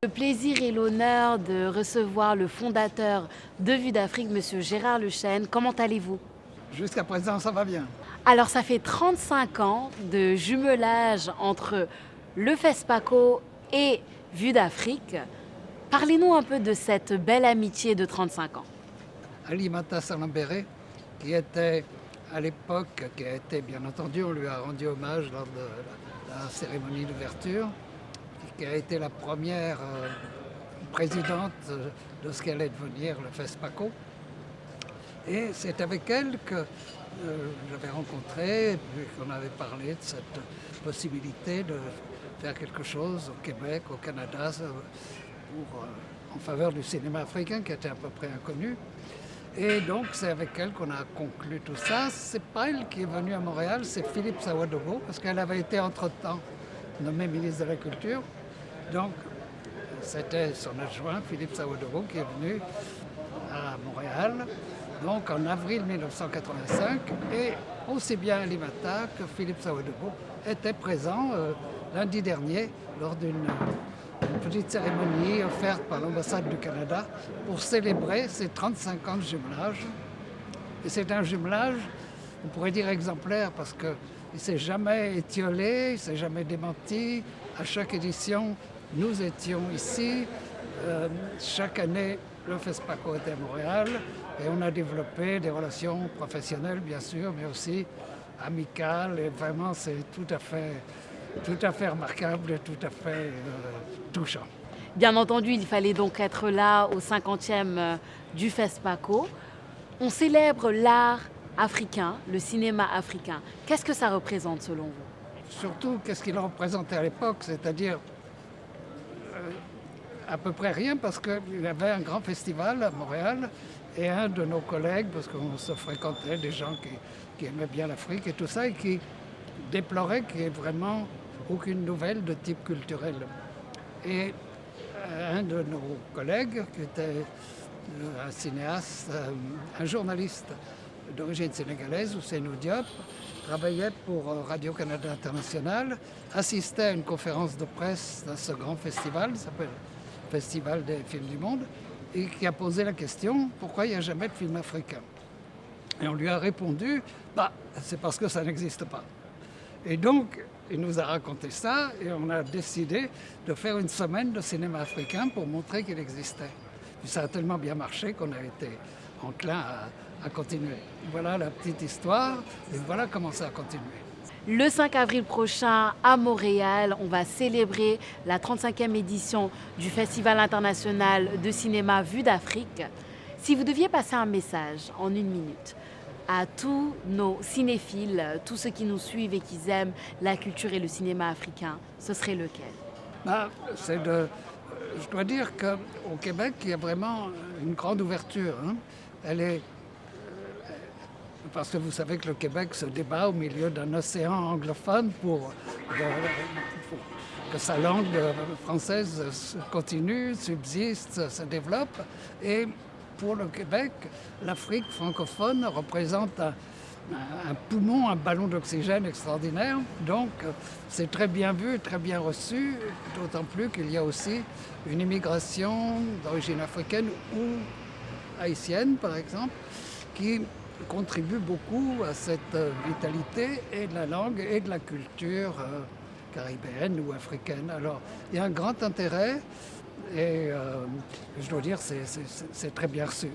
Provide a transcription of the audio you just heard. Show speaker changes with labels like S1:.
S1: Le plaisir et l'honneur de recevoir le fondateur de Vue d'Afrique, Monsieur Gérard Lechêne. Comment allez-vous?
S2: Jusqu'à présent, ça va bien.
S1: Alors, ça fait 35 ans de jumelage entre le FESPACO et Vue d'Afrique. Parlez-nous un peu de cette belle amitié de 35 ans.
S2: Alimata Salambéré, qui était à l'époque, qui a été bien entendu, on lui a rendu hommage lors de la cérémonie d'ouverture, qui a été la première présidente de ce qu'allait devenir le FESPACO. Et c'est avec elle que j'avais rencontré, puis qu'on avait parlé de cette possibilité de faire quelque chose au Québec, au Canada, en faveur du cinéma africain qui était à peu près inconnu. Et donc c'est avec elle qu'on a conclu tout ça. C'est pas elle qui est venue à Montréal, c'est Philippe Sawadogo, parce qu'elle avait été entre-temps nommée ministre de la Culture. Donc c'était son adjoint, Philippe Sawadogo, qui est venu à Montréal, donc en avril 1985, et aussi bien Alimata que Philippe Sawadogo étaient présents lundi dernier lors d'une petite cérémonie offerte par l'ambassade du Canada pour célébrer ces 35 ans de jumelage. Et c'est un jumelage, on pourrait dire exemplaire, parce qu'il ne s'est jamais étiolé, il ne s'est jamais démenti. À chaque édition, nous étions ici. Chaque année, le FESPACO était à Montréal et on a développé des relations professionnelles, bien sûr, mais aussi amicales. Et vraiment, c'est tout à fait remarquable et tout à fait touchant.
S1: Bien entendu, il fallait donc être là au 50e du FESPACO. On célèbre l'art africain, le cinéma africain. Qu'est-ce que ça représente selon vous?
S2: Surtout, qu'est-ce qu'il représentait à l'époque, c'est-à-dire à peu près rien, parce qu'il y avait un grand festival à Montréal et un de nos collègues, parce qu'on se fréquentait, des gens qui aimaient bien l'Afrique et tout ça, et qui déplorait qu'il n'y ait vraiment aucune nouvelle de type culturel. Et un de nos collègues, qui était un cinéaste, un journaliste d'origine sénégalaise, Ousseynou Diop, travaillait pour Radio-Canada International, assistait à une conférence de presse dans ce grand festival, qui s'appelle Festival des films du monde, et qui a posé la question « Pourquoi il n'y a jamais de film africain ?» Et on lui a répondu « C'est parce que ça n'existe pas ». Et donc, il nous a raconté ça et on a décidé de faire une semaine de cinéma africain pour montrer qu'il existait. Puis ça a tellement bien marché qu'on a été enclin à continuer. Voilà la petite histoire et voilà comment ça a continué.
S1: Le 5 avril prochain, à Montréal, on va célébrer la 35e édition du Festival international de cinéma Vue d'Afrique. Si vous deviez passer un message en 1 minute à tous nos cinéphiles, tous ceux qui nous suivent et qui aiment la culture et le cinéma africain, ce serait lequel?
S2: Je dois dire qu'au Québec, il y a vraiment une grande ouverture. Elle est parce que vous savez que le Québec se débat au milieu d'un océan anglophone pour que sa langue française continue, subsiste, se développe. Et pour le Québec, l'Afrique francophone représente un poumon, un ballon d'oxygène extraordinaire. Donc c'est très bien vu, très bien reçu, d'autant plus qu'il y a aussi une immigration d'origine africaine ou haïtienne, par exemple, qui contribue beaucoup à cette vitalité et de la langue et de la culture caribéenne ou africaine. Alors, il y a un grand intérêt et je dois dire c'est très bien reçu.